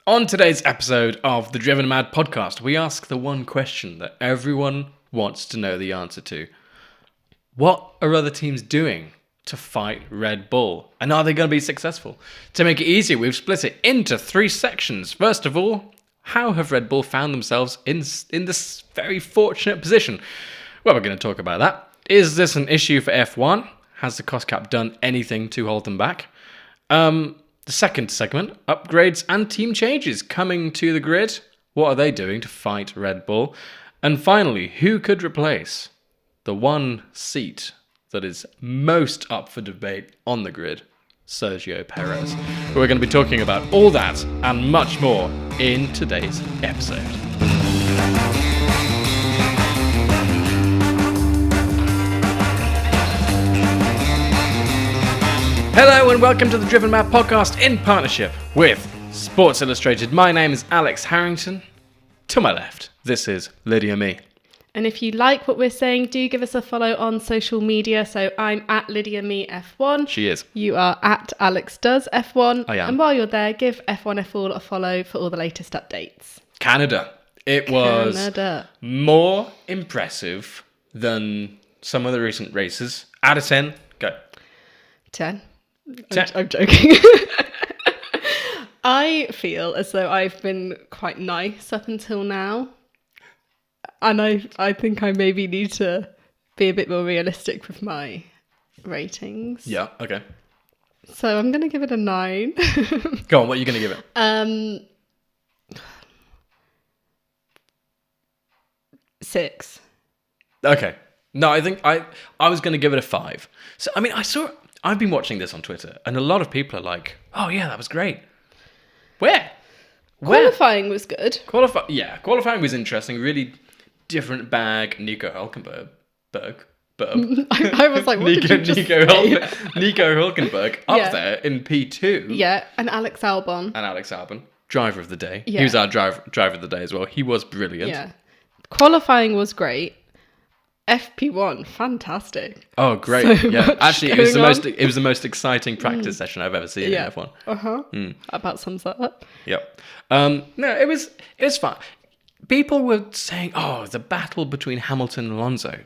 On today's episode of the Driven Mad podcast, we ask the one question that everyone wants to know the answer to. What are other teams doing to fight Red Bull? And are they going to be successful? To make it easier, we've split it into 3 sections. First of all, how have Red Bull found themselves in this very fortunate position? Well, we're going to talk about that. Is this an issue for F1? Has the cost cap done anything to hold them back? The second segment, upgrades and team changes coming to the grid. What are they doing to fight Red Bull? And finally, who could replace the one seat that is most up for debate on the grid? Sergio Perez. We're going to be talking about all that and much more in today's episode. Hello and welcome to the Driven Mad podcast in partnership with Sports Illustrated. My name is Alex Harrington. To my left, this is Lydia Me. And if you like what we're saying, do give us a follow on social media. So I'm at Lydia Me F1. She is. You are at Alex Does F1. I am. And while you're there, give F1F1 a follow for all the latest updates. Canada. It was more impressive than some of the recent races. Out of 10, go. 10. 10. I'm joking. I feel as though I've been quite nice up until now. And I think I maybe need to be a bit more realistic with my ratings. Yeah, okay. So I'm going to give it a 9. Go on, what are you going to give it? 6. Okay. No, I think I was going to give it a 5. So, I mean, I've been watching this on Twitter, and a lot of people are like, oh yeah, that was great. Where? Qualifying was good. Qualifying was interesting. Really different bag. Nico Hülkenberg. I was like, what did you just say? Nico Hülkenberg up there in P2. Yeah, and Alex Albon. Driver of the day. Yeah. He was our driver of the day as well. He was brilliant. Yeah. Qualifying was great. FP1, fantastic. Oh, great! So yeah, actually, it was going the most exciting practice session I've ever seen in F1. About sums that up. Yep. No, it was fun. People were saying, "Oh, the battle between Hamilton and Alonso,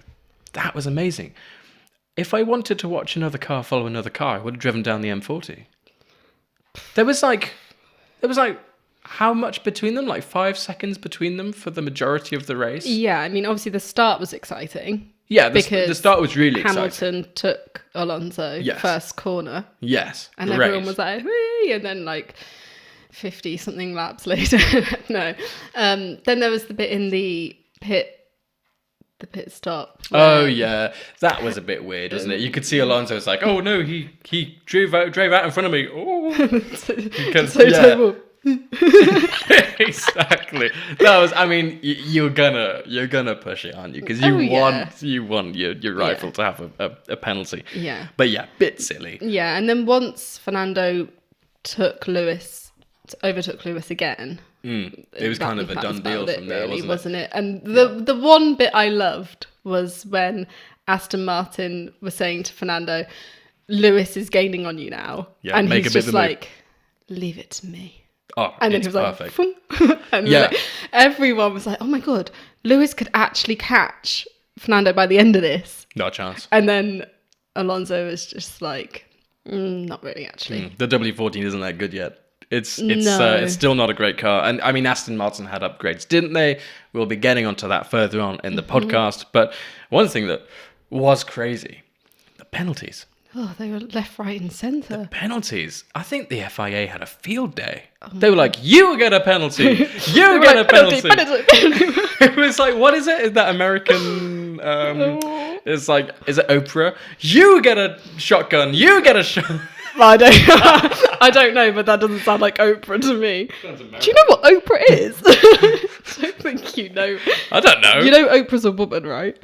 that was amazing." If I wanted to watch another car follow another car, I would have driven down the M40. There was like, how much between them? Like 5 seconds between them for the majority of the race? Yeah, I mean, obviously the start was exciting. Yeah, the start was really Hamilton exciting. Hamilton took Alonso first corner. Yes. And everyone was like, whee! And then like 50-something laps later. No. Then there was the bit in the pit stop. Oh, yeah. That was a bit weird, wasn't it? You could see Alonso was like, oh, no, he drove out in front of me. Oh. Terrible. Exactly. That was. I mean, you're gonna push it, aren't you? Because you want your rival to have a penalty. Yeah. But yeah, bit silly. Yeah, and then once Fernando overtook Lewis again, it was kind of a done deal from there, wasn't it? And the one bit I loved was when Aston Martin was saying to Fernando, "Lewis is gaining on you now," and he's just like, "Leave it to me." Oh, and then he was perfect. Like, and everyone was like, oh my God, Lewis could actually catch Fernando by the end of this. No chance. And then Alonso was just like, not really actually. The W14 isn't that good yet. It's still not a great car. And I mean, Aston Martin had upgrades, didn't they? We'll be getting onto that further on in the podcast. But one thing that was crazy, the penalties. Oh, they were left, right, and centre. The penalties. I think the FIA had a field day. They were like, "You get a penalty. You get a penalty." It was like, what is it? Is that American? It's like, is it Oprah? You get a shotgun. You get a shot. I don't know, but that doesn't sound like Oprah to me. Do you know what Oprah is? I don't think you know. I don't know. You know Oprah's a woman, right?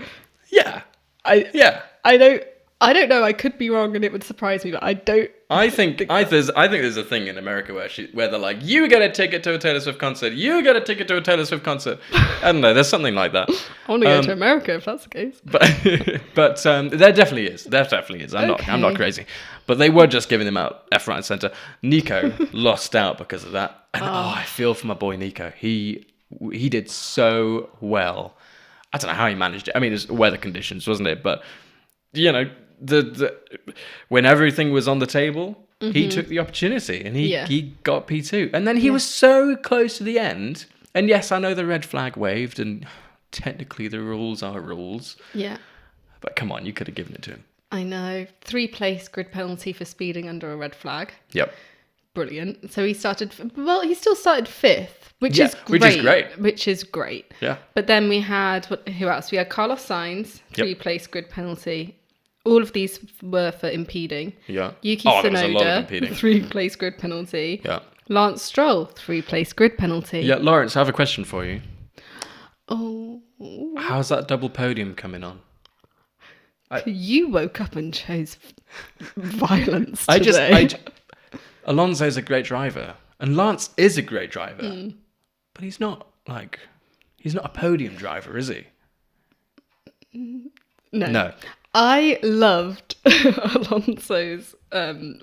Yeah. I know. I don't know. I could be wrong, and it would surprise me, but I don't. I think there's a thing in America where they're like, you get a ticket to a Taylor Swift concert, you get a ticket to a Taylor Swift concert. I don't know. There's something like that. I want to go to America if that's the case. But there definitely is. There definitely is. I'm not crazy. But they were just giving them out left, right, and centre. Nico lost out because of that. And I feel for my boy Nico. He did so well. I don't know how he managed it. I mean, it's weather conditions, wasn't it? But the when everything was on the table, he took the opportunity and he got P2. And then he was so close to the end. And yes, I know the red flag waved, and technically the rules are rules. Yeah. But come on, you could have given it to him. I know. 3-place grid penalty for speeding under a red flag. Yep. Brilliant. So he still started 5th, which is great. Which is great. Yeah. But then we had, who else? We had Carlos Sainz, 3-place grid penalty. All of these were for impeding. Yeah. Yuki Tsunoda, 3-place grid penalty. Yeah. Lance Stroll, 3-place grid penalty. Yeah, Lawrence, I have a question for you. Oh. How's that double podium coming on? You woke up and chose violence today. Alonso's a great driver, and Lance is a great driver, but he's not a podium driver, is he? No. I loved Alonso's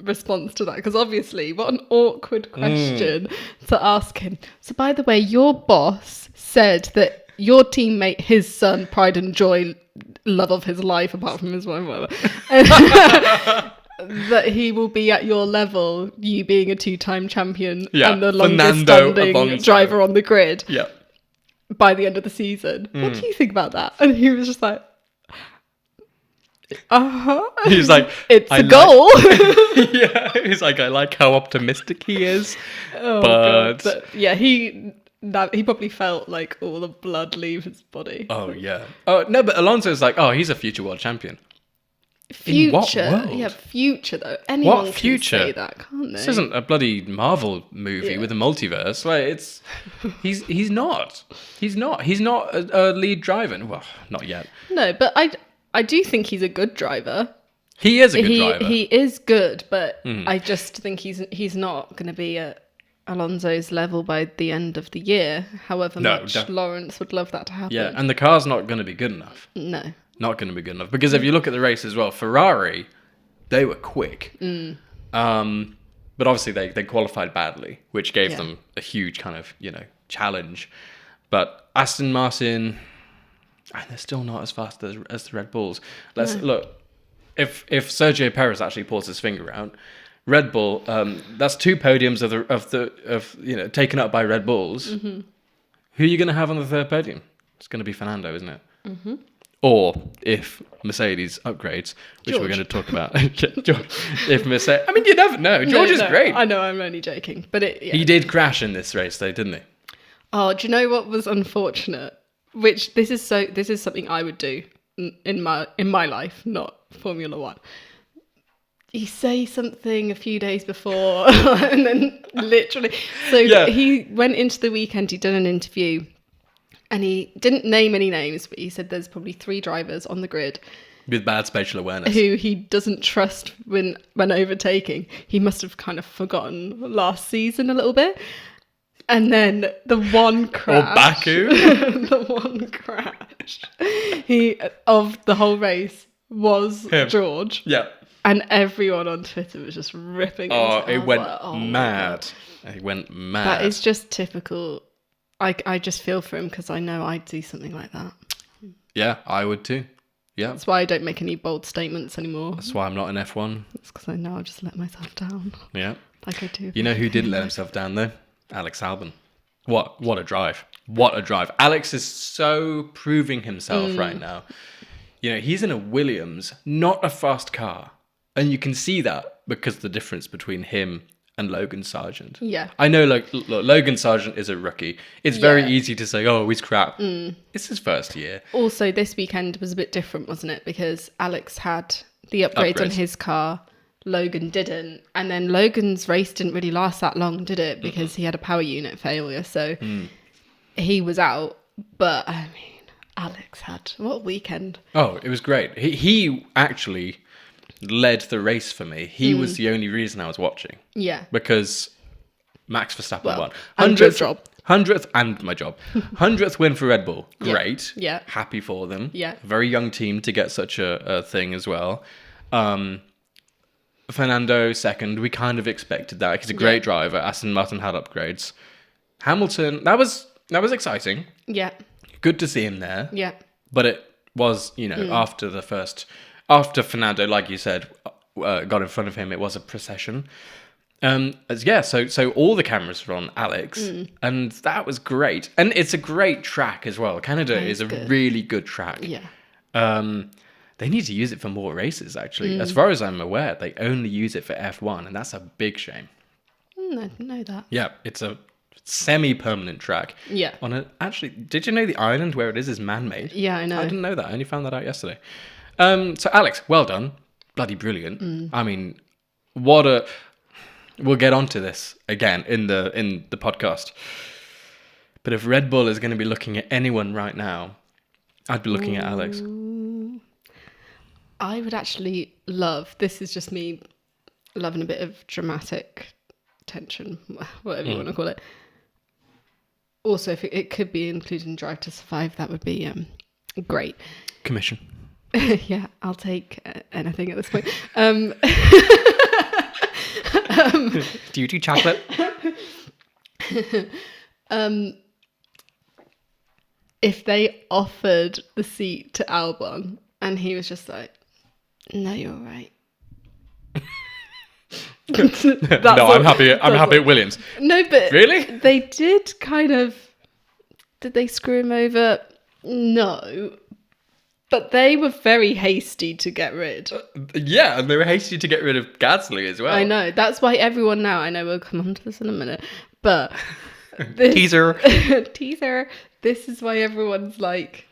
response to that, because obviously, what an awkward question to ask him. So, by the way, your boss said that your teammate, his son, pride and joy, love of his life, apart from his wife, whatever, that he will be at your level, you being a 2-time champion and the longest standing driver on the grid by the end of the season. What do you think about that? And he was just like, He's like, it's a goal. Yeah, he's like, I like how optimistic he is. God. But yeah, he probably felt like all the blood leave his body. Oh yeah. Oh no, but Alonso's like, he's a future world champion. Future, in what world? Yeah, future though. Anyone can say that, can't they? This isn't a bloody Marvel movie with a multiverse. Like he's not a lead driver. Well, not yet. No, but I do think he's a good driver. He is a good driver. He is good, but I just think he's not going to be at Alonso's level by the end of the year. However much Lawrence would love that to happen. Yeah, and the car's not going to be good enough. No. Not going to be good enough. Because if you look at the race as well, Ferrari, they were quick. But obviously they qualified badly, which gave them a huge kind of, challenge. But Aston Martin, they're still not as fast as the Red Bulls. Let's look. If Sergio Perez actually pulls his finger out, Red Bull, that's 2 podiums of taken up by Red Bulls. Mm-hmm. Who are you going to have on the 3rd podium? It's going to be Fernando, isn't it? Mm-hmm. Or if Mercedes upgrades, which we're going to talk about. George, if Mercedes, you never know. George is great. I know, I'm only joking, but he did crash in this race, though, didn't he? Oh, do you know what was unfortunate? Which this is something I would do in my life, not Formula One. You say something a few days before, and then literally. So he went into the weekend. He did an interview. And he didn't name any names, but he said there's probably 3 drivers on the grid with bad spatial awareness who he doesn't trust when overtaking. He must have kind of forgotten last season a little bit. And then the one crash. Or Baku. The one crash of the whole race was him. George. Yeah. And everyone on Twitter was just ripping into it. Went mad. It went mad. That is just typical. I just feel for him because I know I'd do something like that. Yeah, I would too. Yeah. That's why I don't make any bold statements anymore. That's why I'm not in F1. It's because I know I'll just let myself down. Yeah. Like I do. You know who didn't let himself down though? Alex Albon. What a drive. What a drive. Alex is so proving himself right now. He's in a Williams, not a fast car. And you can see that because of the difference between him and Logan Sargent. Yeah. I know, look, Logan Sargent is a rookie. It's very easy to say, he's crap. It's his first year. Also, this weekend was a bit different, wasn't it? Because Alex had the upgrades on his car. Logan didn't. And then Logan's race didn't really last that long, did it? Because he had a power unit failure. So he was out. But, Alex had... What a weekend. Oh, it was great. He actually... led the race for me. He was the only reason I was watching. Yeah. Because Max Verstappen won. And your job. 100th and my job. 100th win for Red Bull. Great. Yeah. Happy for them. Yeah. Very young team to get such a thing as well. Fernando second. We kind of expected that. He's a great driver. Aston Martin had upgrades. Hamilton, that was exciting. Yeah. Good to see him there. Yeah. But it was, after Fernando, like you said, got in front of him, it was a procession. So all the cameras were on Alex, and that was great. And it's a great track as well. Canada is a really good track. Yeah. They need to use it for more races, actually. As far as I'm aware, they only use it for F1, and that's a big shame. I didn't know that. Yeah, it's a semi-permanent track. Yeah. Actually, did you know the island where it is man-made? Yeah, I know. I didn't know that. I only found that out yesterday. So Alex, well done. Bloody brilliant. I mean, we'll get onto this again in the podcast. But if Red Bull is going to be looking at anyone right now, I'd be looking at Alex. I would actually love, this is just me loving a bit of dramatic tension, whatever you want to call it. Also, if it could be including Drive to Survive, that would be great. Commission. Yeah, I'll take anything at this point. Do you do chocolate? If they offered the seat to Albon and he was just like, no, you're right. I'm happy at Williams. No, but really? They did kind of. Did they screw him over? No. But they were very hasty to get rid. Yeah, and they were hasty to get rid of Gasly as well. I know. That's why everyone now, I know we'll come on to this in a minute, but... Teaser. This is why everyone's like,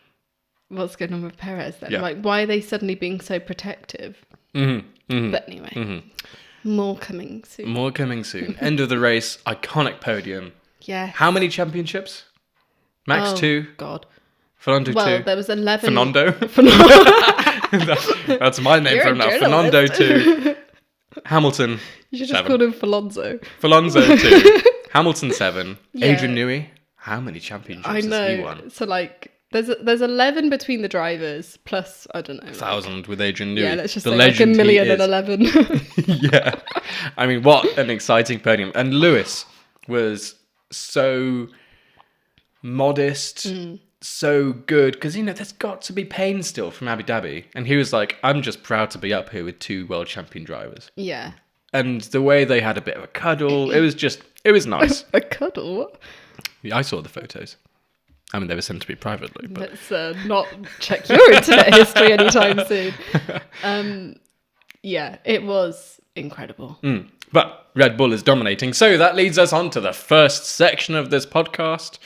what's going on with Perez then? Yeah. Like, why are they suddenly being so protective? But anyway, more coming soon. End of the race, iconic podium. Yeah. How many championships? Max 2. God. Fernando 2. Well, there was 11. Fernando. That's my name from now. Fernando 2. Hamilton. You should just call him Falonzo. Falonzo 2. Hamilton 7. Yeah. Adrian Newey. How many championships has he won? So like, there's 11 between the drivers plus I don't know. 1,000 with Adrian Newey. Yeah, let's just say like 1,011,000. Yeah. I mean, what an exciting podium. And Lewis was so modest, so good, because there's got to be pain still from Abu Dhabi, and he was like, I'm just proud to be up here with 2 world champion drivers. Yeah. And the way they had a bit of a cuddle, it was nice. A cuddle? What? Yeah, I saw the photos. I mean, they were sent to me privately, but let's not check your internet history anytime soon. Yeah, it was incredible. But Red Bull is dominating, so that leads us on to the first section of this podcast.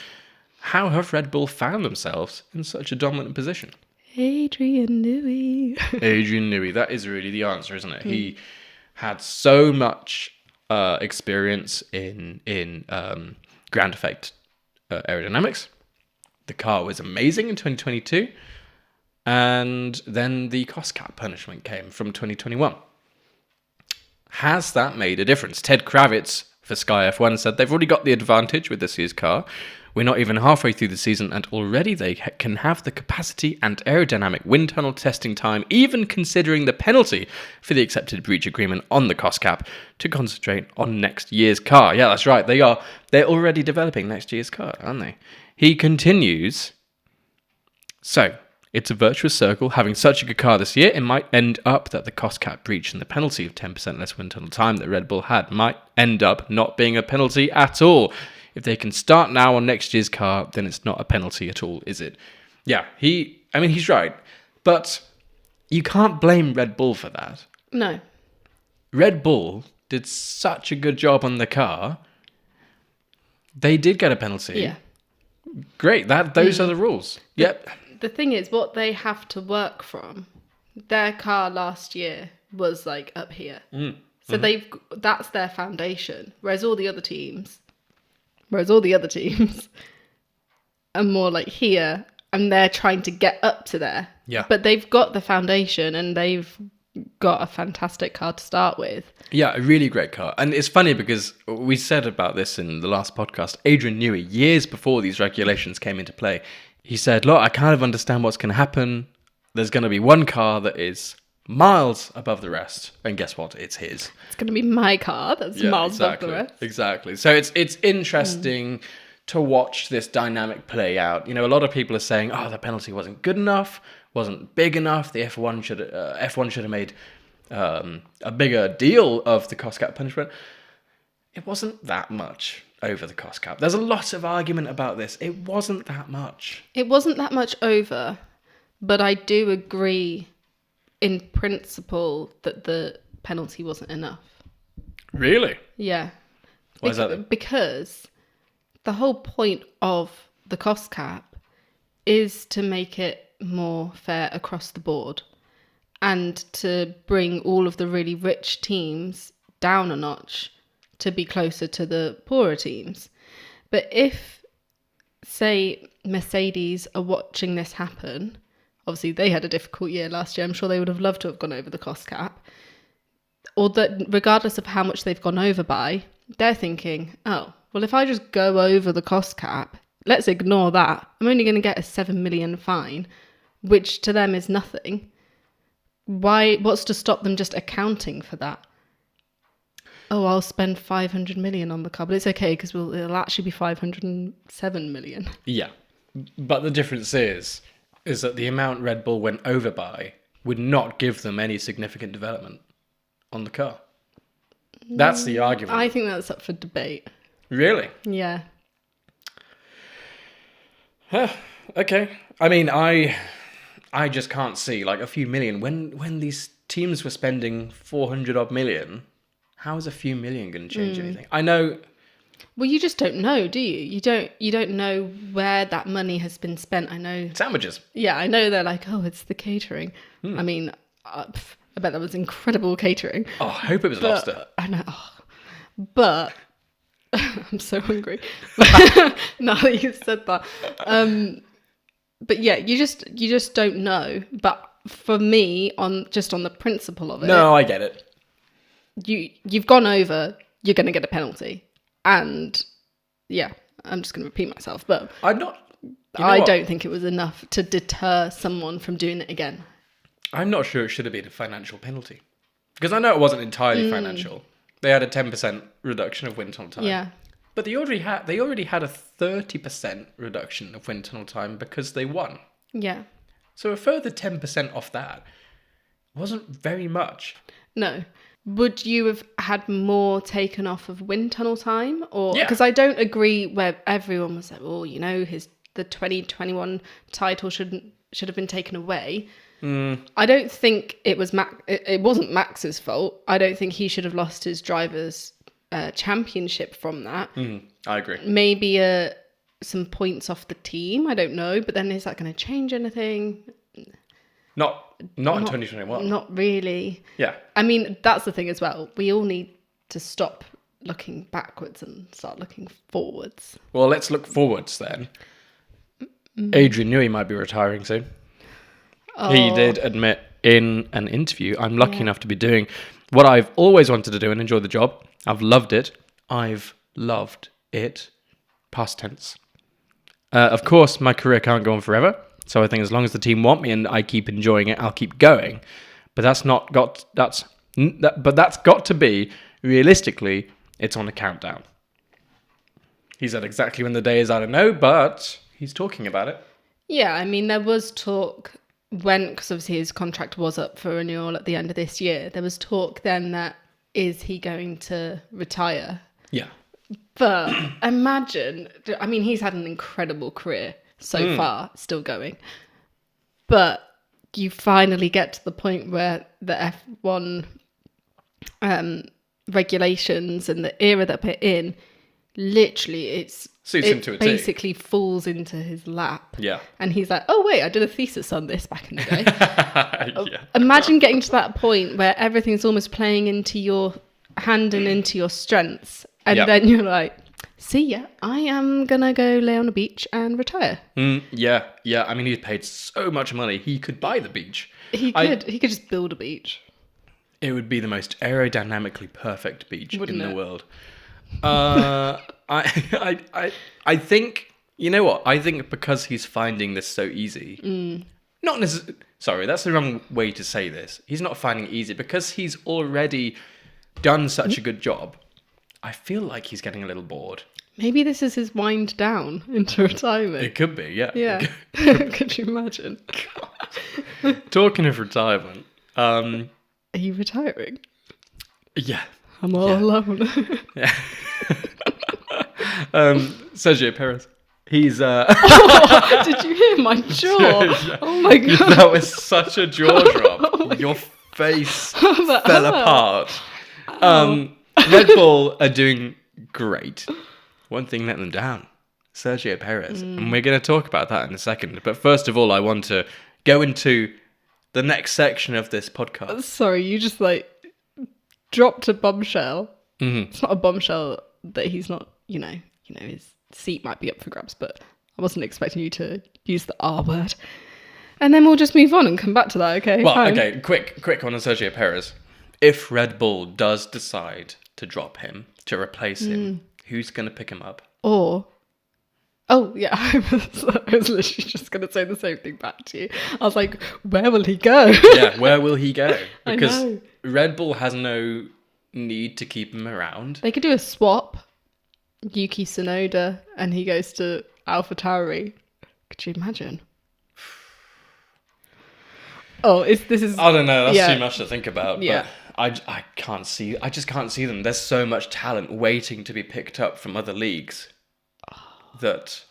How have Red Bull found themselves in such a dominant position? Adrian Newey. Adrian Newey, that is really the answer, isn't it? He had so much experience in ground effect aerodynamics. The car was amazing in 2022. And then the cost cap punishment came from 2021. Has that made a difference? Ted Kravitz for Sky F1 said they've already got the advantage with this year's car. We're not even halfway through the season and already they can have the capacity and aerodynamic wind tunnel testing time, even considering the penalty for the accepted breach agreement on the cost cap, to concentrate on next year's car. Yeah, that's right. They're already developing next year's car, aren't they? He continues. So, it's a virtuous circle. Having such a good car this year, it might end up that the cost cap breach and the penalty of 10% less wind tunnel time that Red Bull had might end up not being a penalty at all. If they can start now on next year's car, then it's not a penalty at all, is it? Yeah, he's right. But you can't blame Red Bull for that. No. Red Bull did such a good job on the car. They did get a penalty. Yeah. Great. Those are the rules. Yep. The thing is, what they have to work from, their car last year was like up here. So that's their foundation. Whereas all the other teams are more like here, and they're trying to get up to there. Yeah. But they've got the foundation, and they've got a fantastic car to start with. Yeah, a really great car. And it's funny because we said about this in the last podcast. Adrian Newey, years before these regulations came into play, he said, look, I kind of understand what's going to happen. There's going to be one car that is miles above the rest. And guess what? It's his. It's going to be my car that's miles above the rest. Exactly. So it's interesting to watch this dynamic play out. You know, a lot of people are saying, oh, the penalty wasn't good enough, wasn't big enough. The F1 should have made a bigger deal of the cost cap punishment. It wasn't that much over the cost cap. There's a lot of argument about this. It wasn't that much. It wasn't that much over, but I do agree in principle that the penalty wasn't enough. Really? Yeah. Why is that? Because the whole point of the cost cap is to make it more fair across the board and to bring all of the really rich teams down a notch to be closer to the poorer teams. But if, say, Mercedes are watching this happen, obviously they had a difficult year last year, I'm sure they would have loved to have gone over the cost cap, or that regardless of how much they've gone over by, they're thinking, oh, well, if I just go over the cost cap, let's ignore that. I'm only going to get a 7 million fine, which to them is nothing. What's to stop them just accounting for that? Oh, I'll spend 500 million on the car, but it's okay because it'll actually be 507 million. Yeah. But the difference is that the amount Red Bull went over by would not give them any significant development on the car. That's the argument. I think that's up for debate. Really? Yeah. Okay. I mean, I just can't see like a few million when these teams were spending 400 odd million. How is a few million going to change anything? I know. Well, you just don't know, do you? You don't know where that money has been spent. I know sandwiches. Yeah, I know they're like, oh, it's the catering. I mean, I bet that was incredible catering. Oh, I hope it was lobster. I know, but I'm so hungry. Now that you've said that, but yeah, you just don't know. But for me, on the principle of it, no, I get it. You've gone over, you're going to get a penalty. And yeah, I'm just going to repeat myself, but I'm not. I don't think it was enough to deter someone from doing it again. I'm not sure it should have been a financial penalty because I know it wasn't entirely financial. They had a 10% reduction of wind tunnel time. Yeah, but they already had a 30% reduction of wind tunnel time because they won. Yeah. So a further 10% off that wasn't very much. No. Would you have had more taken off of wind tunnel time? Or yeah. Because I don't agree where everyone was like, oh, you know, the 2021 title should have been taken away. I don't think it wasn't Max's fault. I don't think he should have lost his driver's championship from that. I agree. Maybe some points off the team. I don't know. But then is that going to change anything? Not in 2021. Not really. Yeah. I mean, that's the thing as well. We all need to stop looking backwards and start looking forwards. Well, let's look forwards then. Adrian Newey might be retiring soon. Oh. He did admit in an interview, I'm lucky enough to be doing what I've always wanted to do and enjoy the job. I've loved it. I've loved it. Past tense. Of course, my career can't go on forever. So I think as long as the team want me and I keep enjoying it, I'll keep going. But that's got to be, realistically, it's on a countdown. He said exactly when the day is, I don't know, but he's talking about it. Yeah, I mean, there was talk because obviously his contract was up for renewal at the end of this year. There was talk then that, is he going to retire? Yeah. But imagine, I mean, he's had an incredible career so far, still going. But you finally get to the point where the F1 regulations and the era that we're in, literally it basically falls into his lap. Yeah. And he's like, oh wait, I did a thesis on this back in the day. Yeah. Imagine getting to that point where everything's almost playing into your hand and into your strengths. And then you're like, see ya, I am gonna go lay on a beach and retire. Yeah. I mean, he's paid so much money, he could buy the beach. He could just build a beach. It would be the most aerodynamically perfect beach Wouldn't in it? the world. I think, you know what? I think because he's finding this so easy, not necessarily. Sorry, that's the wrong way to say this. He's not finding it easy because he's already done such a good job. I feel like he's getting a little bored. Maybe this is his wind down into retirement. It could be, yeah. Yeah. Could you imagine? Talking of retirement, Are you retiring? yeah. I'm all alone. Yeah. Sergio Perez. He's Oh, did you hear my jaw? Oh my god. That was such a jaw drop. Your face fell apart. Red Bull are doing great. One thing let them down. Sergio Perez. And we're going to talk about that in a second. But first of all, I want to go into the next section of this podcast. Sorry, you just dropped a bombshell. Mm-hmm. It's not a bombshell that he's not, his seat might be up for grabs, but I wasn't expecting you to use the R word. And then we'll just move on and come back to that, okay? Well, Fine. okay, quick one on Sergio Perez. If Red Bull does decide to drop him, to replace him, who's going to pick him up? Oh yeah, I was literally just going to say the same thing back to you. I was like, where will he go? Yeah, where will he go? I Because know. Red Bull has no need to keep him around. They could do a swap. Yuki Tsunoda, and he goes to AlphaTauri. Could you imagine? Oh, this is. I don't know. That's yeah. too much to think about. Yeah. But I just can't see them. There's so much talent waiting to be picked up from other leagues that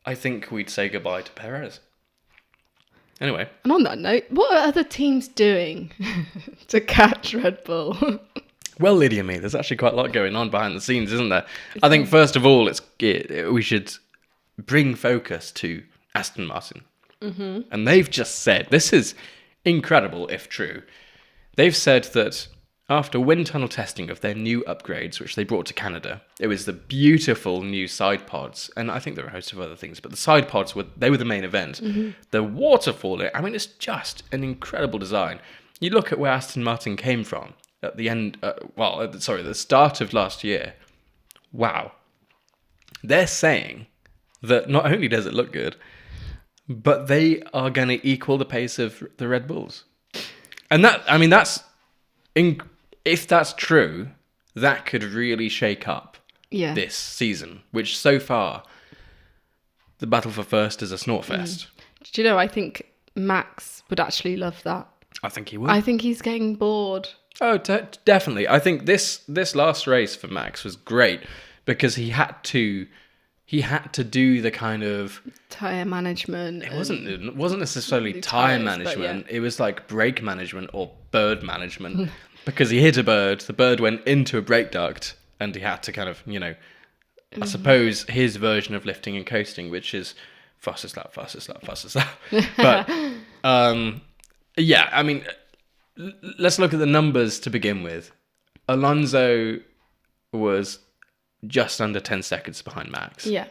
I think we'd say goodbye to Perez. Anyway. And on that note, what are other teams doing to catch Red Bull? Well, Lydia, me, there's actually quite a lot going on behind the scenes, isn't there? I think first of all, we should bring focus to Aston Martin. Mm-hmm. And they've just said, this is incredible if true, they've said that after wind tunnel testing of their new upgrades, which they brought to Canada, it was the beautiful new side pods, and I think there were a host of other things, but the side pods were the main event. Mm-hmm. The waterfall, I mean, it's just an incredible design. You look at where Aston Martin came from at the end, the start of last year. Wow. They're saying that not only does it look good, but they are going to equal the pace of the Red Bulls. And if that's true, that could really shake up this season, which so far, the battle for first is a snort fest. Do you know, I think Max would actually love that. I think he would. I think he's getting bored. Oh, definitely. I think this last race for Max was great because he had to do the kind of tyre management. It wasn't necessarily tyre management. It was like brake management or bird management because he hit a bird. The bird went into a brake duct, and he had to kind of, I suppose his version of lifting and coasting, which is fastest lap. But yeah, I mean, let's look at the numbers to begin with. Alonso was just under 10 seconds behind Max. Yeah.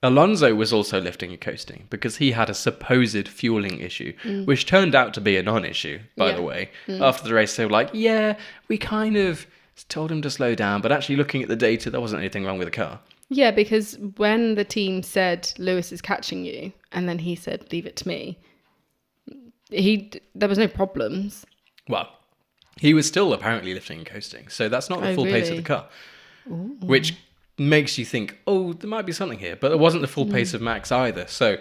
Alonso was also lifting and coasting because he had a supposed fueling issue, which turned out to be a non-issue, by the way. After the race, they were like, yeah, we kind of told him to slow down, but actually looking at the data, there wasn't anything wrong with the car. Yeah, because when the team said, Lewis is catching you, and then he said, leave it to me, there was no problems. Well, he was still apparently lifting and coasting, so that's not the full pace of the car. Ooh. Which makes you think, oh, there might be something here. But it wasn't the full pace of Max either. So,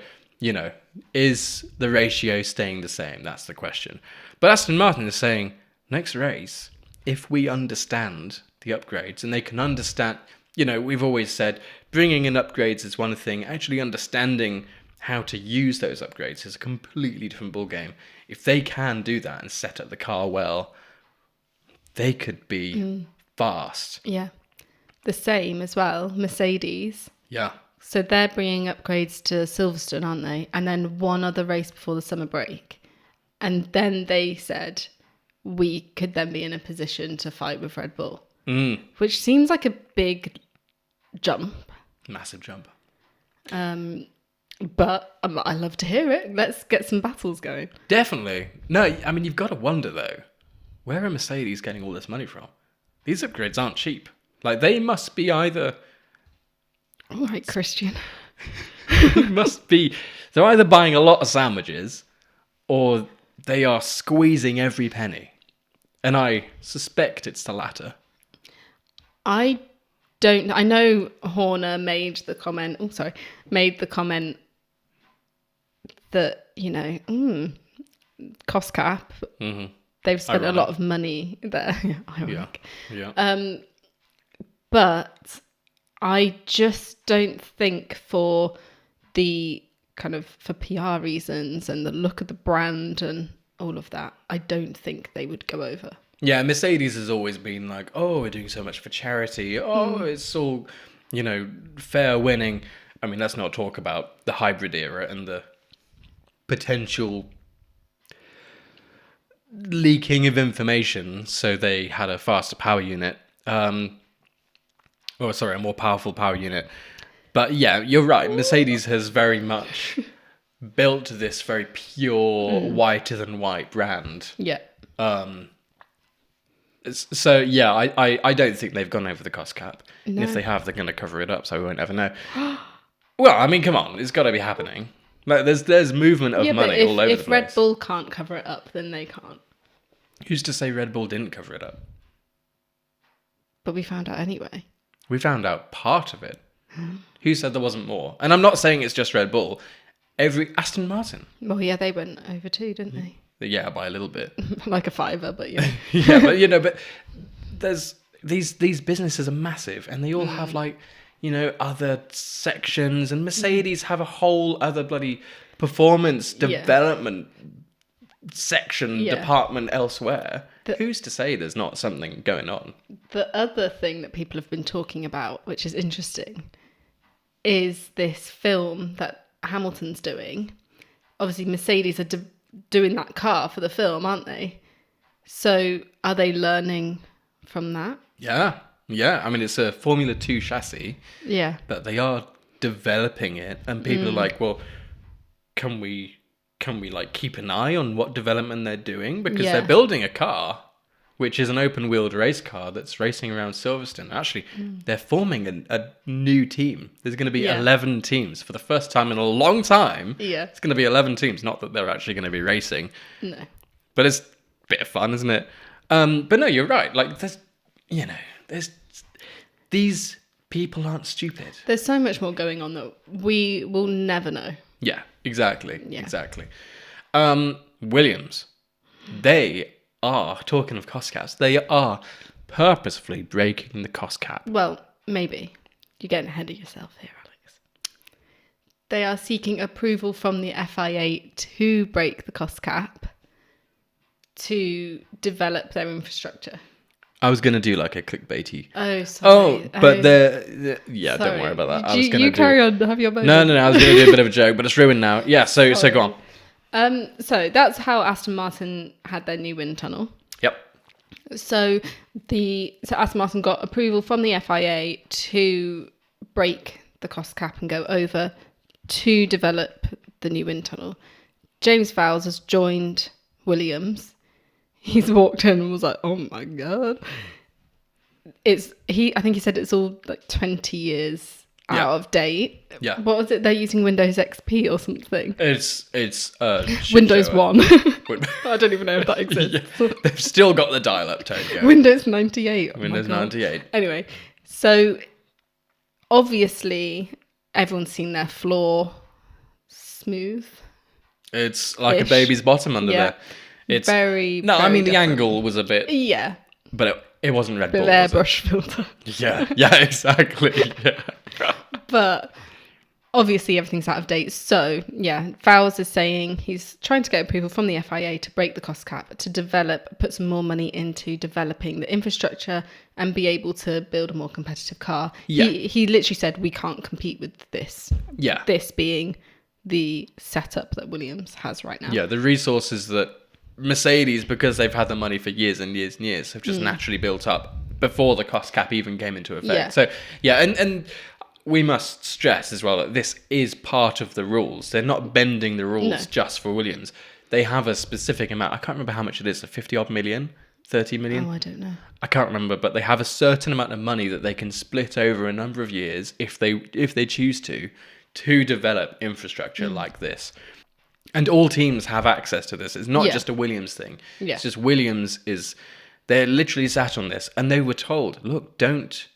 is the ratio staying the same? That's the question. But Aston Martin is saying, next race, if we understand the upgrades, and they can understand, we've always said, bringing in upgrades is one thing. Actually understanding how to use those upgrades is a completely different ballgame. If they can do that and set up the car well, they could be fast. Yeah. The same as well, Mercedes. Yeah. So they're bringing upgrades to Silverstone, aren't they? And then one other race before the summer break. And then they said we could then be in a position to fight with Red Bull. Which seems like a big jump. Massive jump. But I love to hear it. Let's get some battles going. Definitely. No, I mean, you've got to wonder, though. where are Mercedes getting all this money from? These upgrades aren't cheap. Like, they must be either... All right, Christian. They're either buying a lot of sandwiches or they are squeezing every penny. And I suspect it's the latter. I know Horner made the comment that, cost cap. Mm-hmm. They've spent a lot of money there. Ironic. Yeah. But I just don't think for PR reasons and the look of the brand and all of that, I don't think they would go over. Yeah, Mercedes has always been like, oh, we're doing so much for charity. Oh, it's all, fair winning. I mean, let's not talk about the hybrid era and the potential leaking of information. So they had a faster power unit. A more powerful power unit. But yeah, you're right. Mercedes has very much built this very pure, whiter than white brand. Yeah. So yeah, I don't think they've gone over the cost cap. No. And if they have, they're going to cover it up, so we won't ever know. Well, I mean, come on, it's got to be happening. Like, there's movement of money all over the place. If Red Bull can't cover it up, then they can't. Who's to say Red Bull didn't cover it up? But we found out anyway. We found out part of it. Who said there wasn't more? And I'm not saying it's just Red Bull. Aston Martin. Well, yeah, they went over too, didn't they? Yeah, by a little bit. Like a fiver, but yeah. Yeah, but there's these businesses are massive, and they all have other sections, and Mercedes have a whole other bloody performance development section department elsewhere. Who's to say there's not something going on? The other thing that people have been talking about, which is interesting, is this film that Hamilton's doing. Obviously, Mercedes are doing that car for the film, aren't they? So are they learning from that? Yeah. I mean, it's a Formula 2 chassis. Yeah. But they are developing it, and people are like, well, can we keep an eye on what development they're doing? Because they're building a car, which is an open-wheeled race car that's racing around Silverstone. Actually, they're forming a new team. There's going to be 11 teams. For the first time in a long time, it's going to be 11 teams. Not that they're actually going to be racing. No. But it's a bit of fun, isn't it? But no, you're right. Like, these people aren't stupid. There's so much more going on that we will never know. Yeah, exactly. Yeah. Exactly. Williams, they are, talking of cost caps, they are purposefully breaking the cost cap. Well, maybe. You're getting ahead of yourself here, Alex. They are seeking approval from the FIA to break the cost cap to develop their infrastructure. I was going to do like a clickbaity. Oh, sorry. But don't worry about that. You carry on, have your moment. No, I was going to do a bit of a joke, but it's ruined now. Yeah, so go on. So that's how Aston Martin had their new wind tunnel. Yep. So Aston Martin got approval from the FIA to break the cost cap and go over to develop the new wind tunnel. James Vowles has joined Williams. He's walked in and was like, "Oh my god!" I think he said it's all like 20 years out of date. Yeah. What was it? They're using Windows XP or something. It's Windows 1. I don't even know if that exists. Yeah. They've still got the dial-up tone going. Windows 98. Oh Windows 98. Anyway, so obviously everyone's seen their floor smooth. It's like a baby's bottom under there. It's very. No, very I mean different. The angle was a bit. Yeah. But it wasn't Red Bull. Airbrush filter. Yeah, exactly. Yeah. But obviously everything's out of date. So yeah, Vowles is saying he's trying to get approval from the FIA to break the cost cap, to put some more money into developing the infrastructure and be able to build a more competitive car. Yeah. He literally said we can't compete with this. Yeah. This being the setup that Williams has right now. Yeah, the resources that Mercedes, because they've had the money for years and years and years, have just naturally built up before the cost cap even came into effect. Yeah. So, yeah, and we must stress as well that this is part of the rules. They're not bending the rules just for Williams. They have a specific amount. I can't remember how much it is, 50 odd million 30 million? Oh, I don't know. I can't remember, but they have a certain amount of money that they can split over a number of years if they choose to develop infrastructure like this. And all teams have access to this. It's not just a Williams thing. Yeah. It's just Williams they're literally sat on this, and they were told, look, don't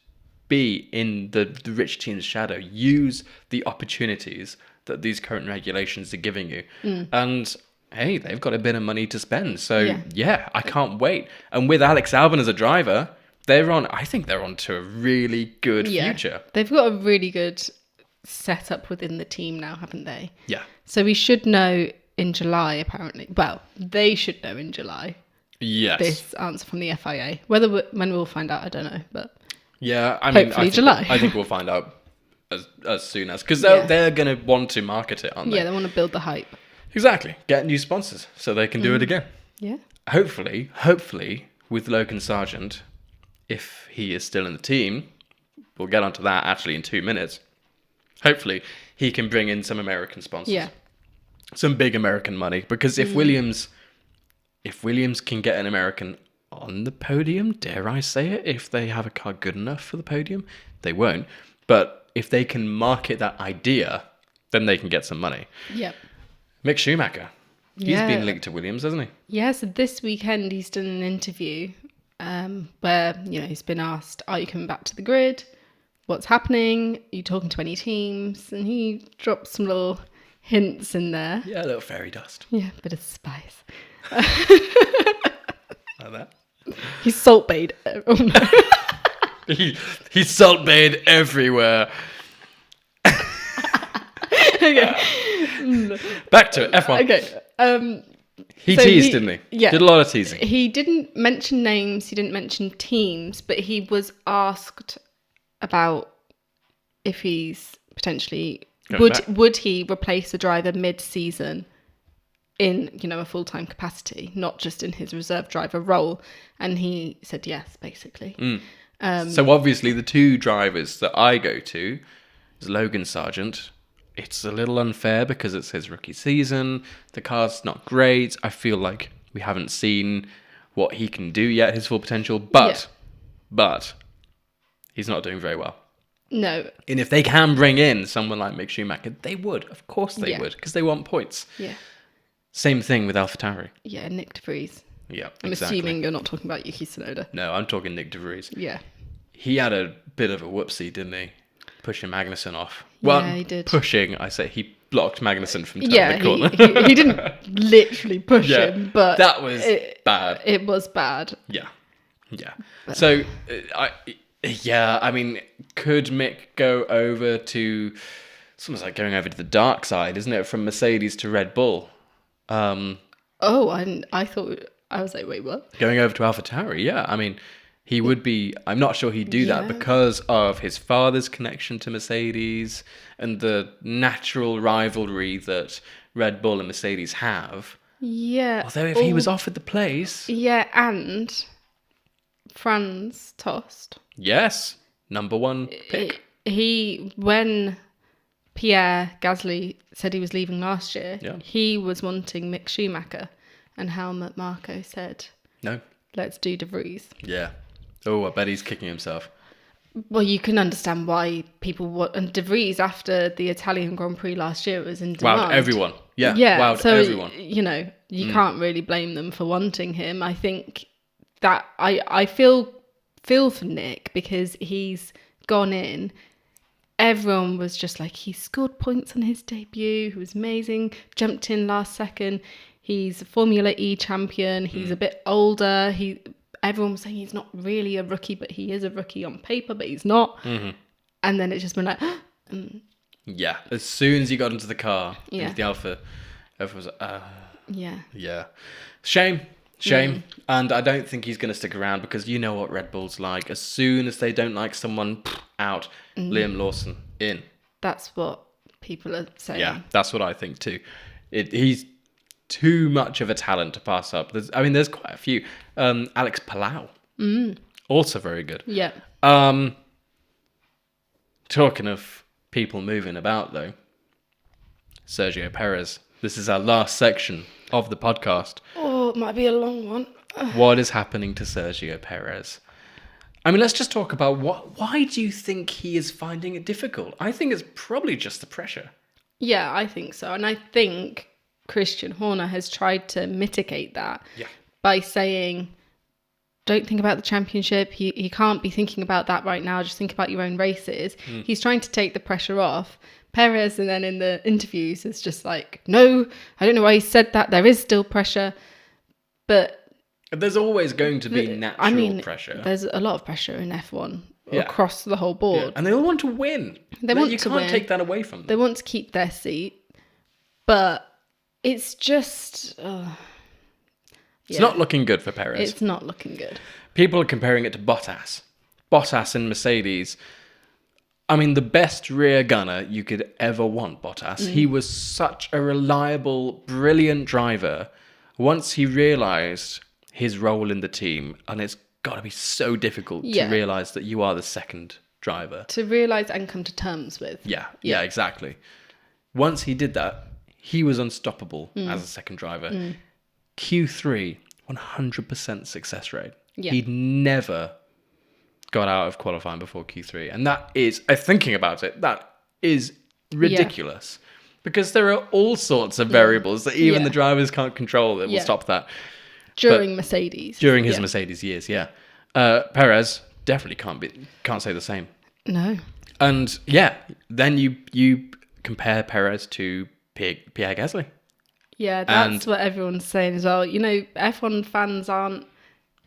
be in the rich team's shadow. Use the opportunities that these current regulations are giving you. And hey, they've got a bit of money to spend. So yeah, I can't wait. And with Alex Albon as a driver, I think they're on to a really good future. They've got a really good setup within the team now, haven't they? Yeah. So we should know in July, apparently. Well, they should know in July. Yes. This answer from the FIA. When we'll find out, I don't know. But yeah, I mean, hopefully July. I think we'll find out as soon as, because they're going to want to market it, aren't they? Yeah, they want to build the hype. Exactly. Get new sponsors so they can do it again. Yeah. Hopefully, with Logan Sargent, if he is still in the team, we'll get onto that actually in 2 minutes. Hopefully, he can bring in some American sponsors. Yeah. Some big American money. Because if Williams can get an American on the podium, dare I say it, if they have a car good enough for the podium, they won't. But if they can market that idea, then they can get some money. Yep. Mick Schumacher. He's been linked to Williams, hasn't he? Yeah, so this weekend he's done an interview where, he's been asked, are you coming back to the grid? What's happening? Are you talking to any teams? And he dropped some little hints in there. Yeah, a little fairy dust. Yeah, a bit of spice. Like that. He's salt bayed. Oh, no. He's salt bayed everywhere. Okay. Back to it. F1. Okay. He teased, didn't he? Yeah. Did a lot of teasing. He didn't mention names. He didn't mention teams, but he was asked about if he's potentially would he replace a driver mid-season in a full-time capacity, not just in his reserve driver role, and he said yes, basically. So obviously the two drivers that I go to is Logan Sargent. It's a little unfair because it's his rookie season. The car's not great. I feel like we haven't seen what he can do yet, his full potential. But he's not doing very well. No. And if they can bring in someone like Mick Schumacher, they would. Of course they would, because they want points. Yeah. Same thing with AlphaTauri. Yeah, Nick de Vries. Yeah, I'm assuming you're not talking about Yuki Tsunoda. No, I'm talking Nick de Vries. Yeah. He had a bit of a whoopsie, didn't he? Pushing Magnussen off. Well, yeah, he did. Pushing, I say he blocked Magnussen from turning the corner. he didn't literally push him, but that was bad. It was bad. Yeah. So, I mean, could Mick go over to... It's almost like going over to the dark side, isn't it? From Mercedes to Red Bull. I thought... I was like, wait, what? Going over to AlphaTauri, yeah. I mean... He would be, I'm not sure he'd do that because of his father's connection to Mercedes and the natural rivalry that Red Bull and Mercedes have. Yeah. Although if he was offered the place... Yeah, and Franz Tost. Yes, number one pick. When Pierre Gasly said he was leaving last year, he was wanting Mick Schumacher, and Helmut Marko said, no, let's do de Vries. Yeah. Oh, I bet he's kicking himself. Well, you can understand why people want... And de Vries, after the Italian Grand Prix last year, was in demand. Wowed everyone. Yeah, wowed so, everyone. You can't really blame them for wanting him. I think that... I feel for Nick because he's gone in. Everyone was just like, he scored points on his debut. He was amazing. Jumped in last second. He's a Formula E champion. He's a bit older. Everyone was saying he's not really a rookie, but he is a rookie on paper, but he's not. Mm-hmm. And then it's just been like... Yeah. As soon as he got into the car, into the Alpha, everyone was like, Yeah. Shame. And I don't think he's going to stick around because you know what Red Bull's like. As soon as they don't like someone, out. Liam Lawson, in. That's what people are saying. Yeah, that's what I think too. He's too much of a talent to pass up. There's quite a few. Alex Palau, also very good. Yeah. Talking of people moving about, though, Sergio Perez. This is our last section of the podcast. Oh, it might be a long one. What is happening to Sergio Perez? I mean, let's just talk about why do you think he is finding it difficult? I think it's probably just the pressure. Yeah, I think so. And I think Christian Horner has tried to mitigate that by saying, don't think about the championship. He can't be thinking about that right now. Just think about your own races. He's trying to take the pressure off. Perez, and then in the interviews, is just like, no, I don't know why he said that. There is still pressure. But there's always going to be natural pressure. There's a lot of pressure in F1 across the whole board. Yeah. And they all want to win. You can't take that away from them. They want to keep their seat. But it's just... It's not looking good for Perez. It's not looking good. People are comparing it to Bottas. Bottas in Mercedes. I mean, the best rear gunner you could ever want, Bottas. He was such a reliable, brilliant driver. Once he realised his role in the team, and it's got to be so difficult to realise that you are the second driver. To realise and come to terms with. Yeah, exactly. Once he did that, he was unstoppable as a second driver. Q3, 100% success rate. Yeah. He'd never got out of qualifying before Q3. And that is, thinking about it, that is ridiculous. Because there are all sorts of variables that even the drivers can't control that will stop that. During Mercedes. During his Mercedes years, Perez definitely can't say the same. No. And then you compare Perez to Pierre Gasly. Yeah, that's what everyone's saying as well. You know, F1 fans aren't...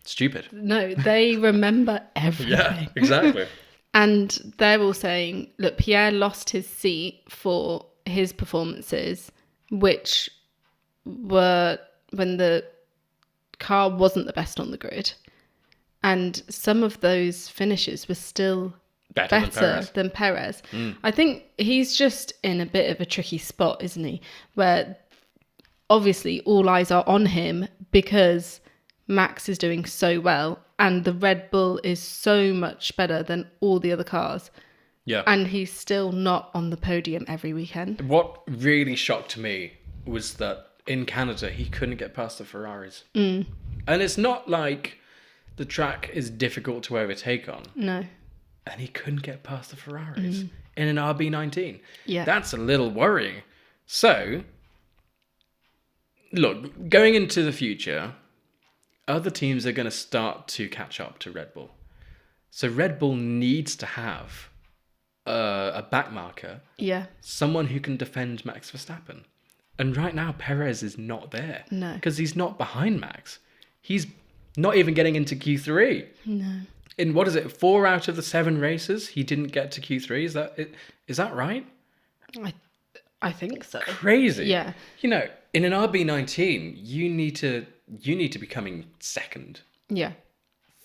stupid. No, they remember everything. Yeah, exactly. And they're all saying, look, Pierre lost his seat for his performances, which were when the car wasn't the best on the grid. And some of those finishes were still better than Perez. I think he's just in a bit of a tricky spot, isn't he? Where obviously all eyes are on him because Max is doing so well and the Red Bull is so much better than all the other cars. Yeah. And he's still not on the podium every weekend. What really shocked me was that in Canada, he couldn't get past the Ferraris. And it's not like the track is difficult to overtake on. No. And he couldn't get past the Ferraris in an RB19. Yeah. That's a little worrying. So, look, going into the future, other teams are going to start to catch up to Red Bull. So Red Bull needs to have a backmarker. Yeah. Someone who can defend Max Verstappen. And right now, Perez is not there. No. Because he's not behind Max. He's not even getting into Q3. No. In, 4 out of the 7 races, he didn't get to Q3. Is that right? I think so. Crazy. Yeah. You know, in an RB19, you need to be coming second. Yeah.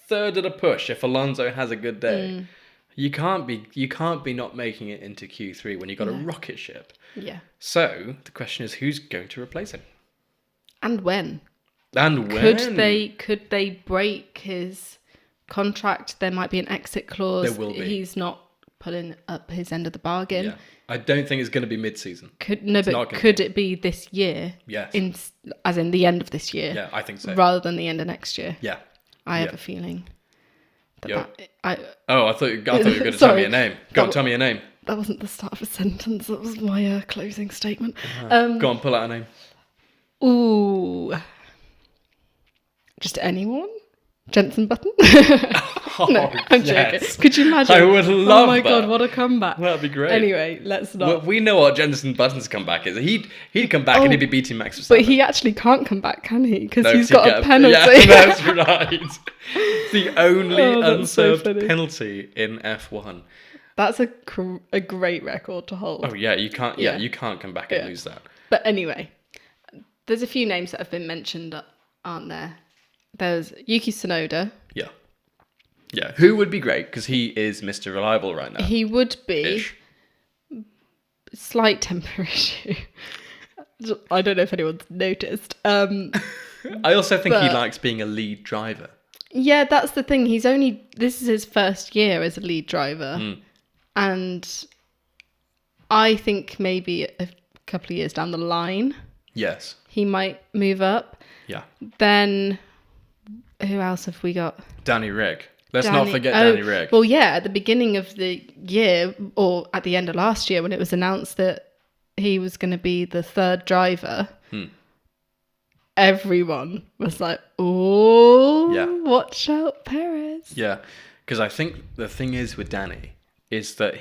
Third at a push if Alonso has a good day. You can't be not making it into Q3 when you've got a rocket ship. Yeah. So the question is, who's going to replace him? And when? Could they break his contract? There might be an exit clause. There will be. He's not pulling up his end of the bargain. Yeah. I don't think it's going to be mid-season. Could it be this year? Yes. As in the end of this year? Yeah, I think so. Rather than the end of next year? Yeah. I have a feeling. I thought you were going to tell me a name. Go on, tell me a name. That wasn't the start of a sentence. That was my closing statement. Go on, pull out a name. Ooh. Just anyone? Jensen Button? No, I'm joking. Could you imagine? I would love that. Oh my God, what a comeback. That'd be great. Anyway, let's not. Well, we know what Jensen Button's comeback is. He'd come back and he'd be beating Max Verstappen. But he actually can't come back, can he? Because he's got a penalty. Yeah, that's right. The only unserved penalty in F1. That's a great record to hold. Oh yeah, you can't. Yeah, you can't come back and lose that. But anyway, there's a few names that have been mentioned, aren't there? There's Yuki Tsunoda. Yeah. Yeah, who would be great because he is Mr. Reliable right now. He would be. Slight temper issue. I don't know if anyone's noticed. I also think he likes being a lead driver. Yeah, that's the thing. This is his first year as a lead driver. And I think maybe a couple of years down the line, Yes. He might move up. Yeah. Then, who else have we got? Danny Rick. Let's not forget Danny Rick. Well, yeah, at the beginning of the year, or at the end of last year, when it was announced that he was going to be the third driver, everyone was like, oh, watch out, Perez. Yeah, because I think the thing is with Danny is that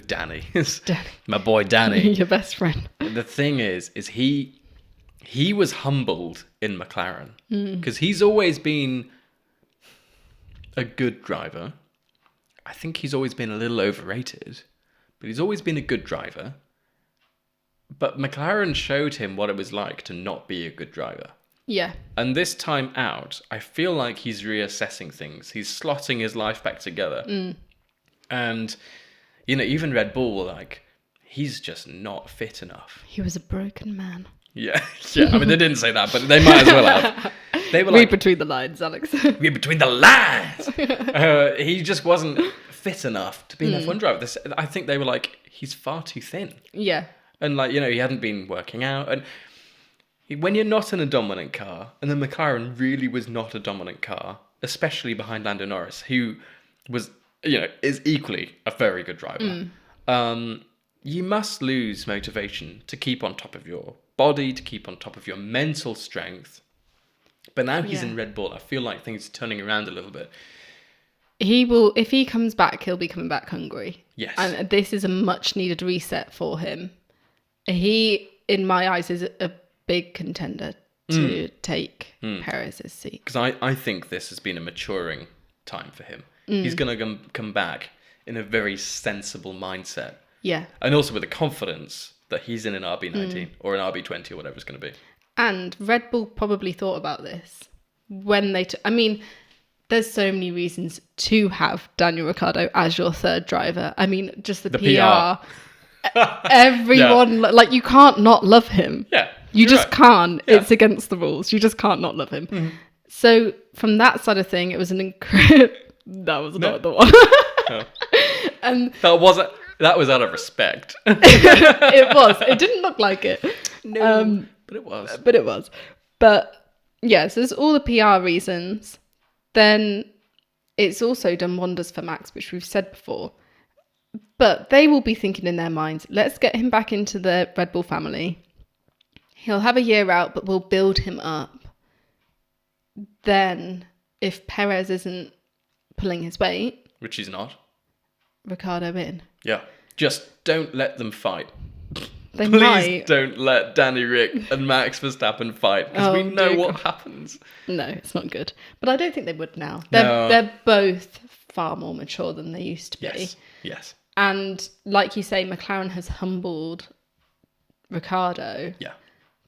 Danny, my boy Danny. Your best friend. The thing is he was humbled in McLaren because he's always been a good driver. I think he's always been a little overrated, but he's always been a good driver. But McLaren showed him what it was like to not be a good driver. Yeah. And this time out, I feel like he's reassessing things. He's slotting his life back together. And, even Red Bull were like, he's just not fit enough. He was a broken man. Yeah. I mean, they didn't say that, but they might as well have. They were Read between the lines, Alex. Read between the lines. He just wasn't fit enough to be an F1 driver. I think they were like, he's far too thin. Yeah. And he hadn't been working out. And when you're not in a dominant car, and the McLaren really was not a dominant car, especially behind Lando Norris, who was, is equally a very good driver. You must lose motivation to keep on top of your body, to keep on top of your mental strength. But now he's in Red Bull. I feel like things are turning around a little bit. He will, if he comes back, he'll be coming back hungry. Yes. And this is a much needed reset for him. He, in my eyes, is a big contender to take Perez's seat. Because I think this has been a maturing time for him. He's going to come back in a very sensible mindset. Yeah. And also with the confidence that he's in an RB19 or an RB20 or whatever it's going to be. And Red Bull probably thought about this when they... I mean, there's so many reasons to have Daniel Ricciardo as your third driver. I mean, just the PR. Everyone... Like, you can't not love him. Yeah. You just can't. Yeah. It's against the rules. You just can't not love him. So, from that side of thing, it was an incredible... That was not the one. No. And that was out of respect. It was. It didn't look like it. No. But it was. But yeah, so there's all the PR reasons. Then it's also done wonders for Max, which we've said before. But they will be thinking in their minds, let's get him back into the Red Bull family. He'll have a year out, but we'll build him up. Then, if Perez isn't pulling his weight... Which he's not. Ricciardo in. Yeah. Just don't let them fight. They Please might. don't let Danny Rick and Max Verstappen fight, because we know what happens. No, it's not good. But I don't think they would now. They're both far more mature than they used to be. Yes. And like you say, McLaren has humbled Ricciardo. Yeah.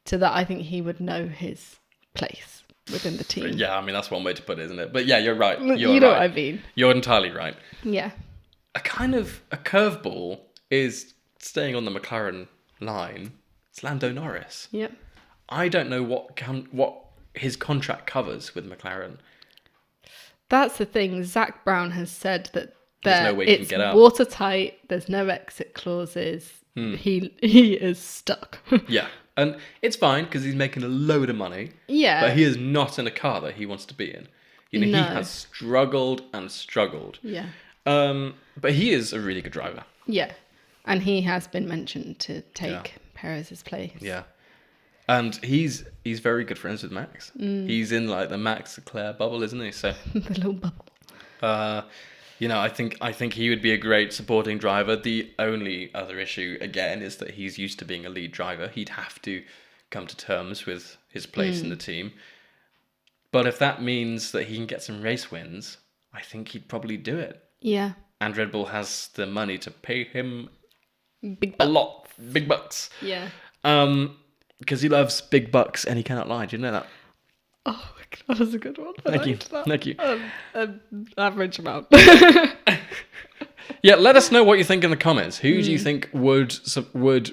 To that I think he would know his place within the team. Yeah, I mean, that's one way to put it, isn't it? But yeah, you're right. You know what I mean. You're entirely right. Yeah. A curveball is staying on the McLaren line. It's Lando Norris. Yep. I don't know what his contract covers with McLaren. That's the thing. Zach Brown has said that there's no way he can get out. It's watertight. There's no exit clauses. He is stuck. Yeah. And it's fine because he's making a load of money. Yeah. But he is not in a car that he wants to be in. He has struggled and struggled. Yeah. But he is a really good driver. Yeah. And he has been mentioned to take Perez's place. Yeah. And he's very good friends with Max. He's in like the Max Leclerc bubble, isn't he? So the little bubble. I think he would be a great supporting driver. The only other issue again is that he's used to being a lead driver. He'd have to come to terms with his place in the team. But if that means that he can get some race wins, I think he'd probably do it. Yeah. And Red Bull has the money to pay him big bucks. A lot. Big bucks. Yeah. Because he loves big bucks and he cannot lie. Do you know that? Oh, that was a good one. Thank you. Average amount. Yeah, let us know what you think in the comments. Who do you think would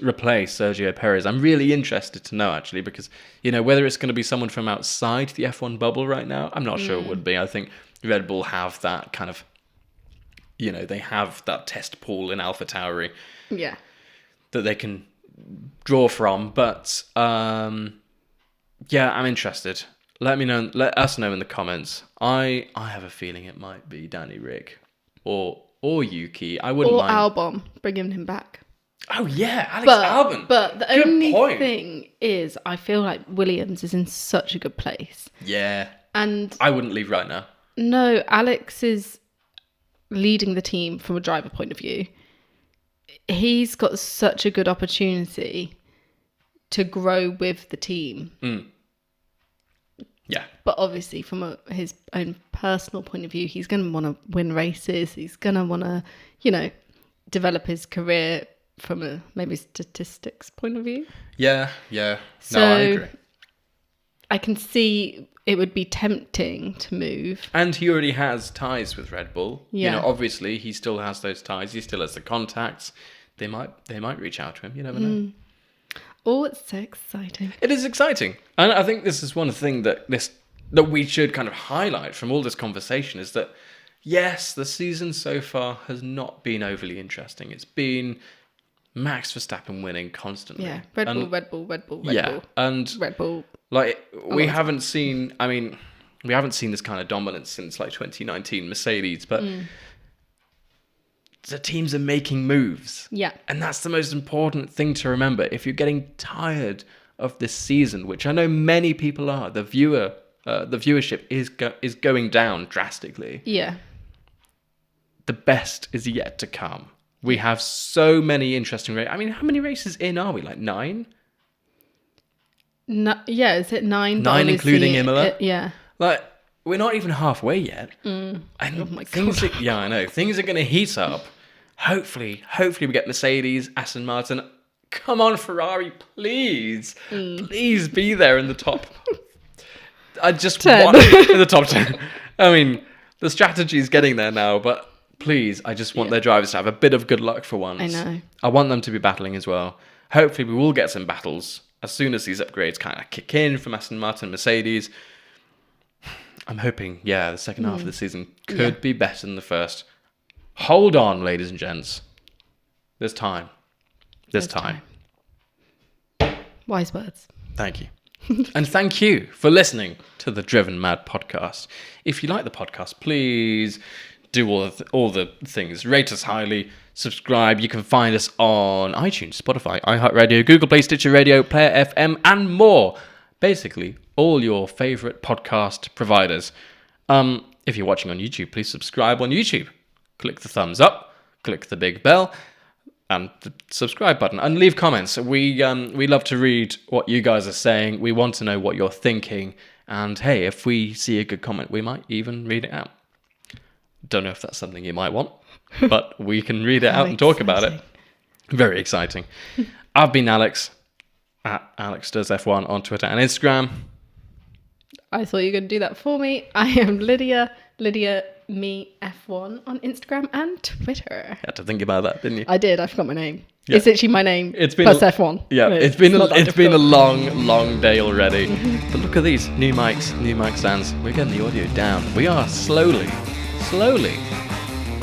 replace Sergio Perez? I'm really interested to know, actually, because, whether it's going to be someone from outside the F1 bubble right now, I'm not sure it would be. I think Red Bull have that kind of, they have that test pool in AlphaTauri. Yeah. That they can draw from, but I'm interested. Let us know in the comments. I have a feeling it might be Danny Rick or Yuki. I wouldn't mind. Or Albon, bringing him back. Oh yeah, Albon. But the only thing is, I feel like Williams is in such a good place. Yeah. And I wouldn't leave right now. No, Alex is leading the team from a driver point of view. He's got such a good opportunity to grow with the team. Yeah. But obviously, from his own personal point of view, he's going to want to win races. He's going to want to, develop his career from a maybe statistics point of view. Yeah. So no, I agree. I can see it would be tempting to move. And he already has ties with Red Bull. Yeah. Obviously, he still has those ties. He still has the contacts. They might reach out to him. You never know. Oh, it's so exciting. It is exciting. And I think this is one thing that we should kind of highlight from all this conversation is that, yes, the season so far has not been overly interesting. It's been Max Verstappen winning constantly. Yeah, Red Bull. And Red Bull. Like, we haven't seen this kind of dominance since, like, 2019 Mercedes, but the teams are making moves. Yeah. And that's the most important thing to remember. If you're getting tired of this season, which I know many people are, the viewership is going down drastically. Yeah. The best is yet to come. We have so many interesting races. I mean, how many races in are we? Like 9? No, yeah, is it 9? 9 including Imola? Yeah. Like, we're not even halfway yet. And oh my God. I know. Things are going to heat up. Hopefully we get Mercedes, Aston Martin. Come on, Ferrari, please. Please be there in the top. I just 10. want in the top 10. I mean, the strategy is getting there now, but please, I just want their drivers to have a bit of good luck for once. I know. I want them to be battling as well. Hopefully we will get some battles as soon as these upgrades kind of kick in from Aston Martin and Mercedes. I'm hoping, the second half of the season could be better than the first. Hold on, ladies and gents. There's time. There's time. Wise words. Thank you. And thank you for listening to the Driven Mad podcast. If you like the podcast, please do all the things. Rate us highly. Subscribe. You can find us on iTunes, Spotify, iHeartRadio, Google Play, Stitcher Radio, Player FM, and more. Basically, all your favourite podcast providers. If you're watching on YouTube, please subscribe on YouTube. Click the thumbs up, click the big bell, and the subscribe button, and leave comments. We love to read what you guys are saying. We want to know what you're thinking. And hey, if we see a good comment, we might even read it out. Don't know if that's something you might want, but we can read it out and talk about it. Very exciting. I've been Alex, at AlexDoesF1 on Twitter and Instagram. I thought you were going to do that for me. I am Lydia me F1 on Instagram and Twitter. You had to think about that, didn't you? I did. I forgot my name. Yeah. It's literally my name. It's been plus F1. Yeah, it's been a long day already. But look at these new mic stands. We're getting the audio down. We are slowly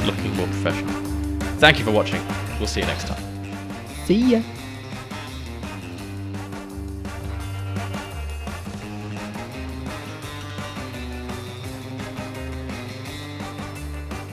looking more professional. Thank you for watching. We'll see you next time. See ya.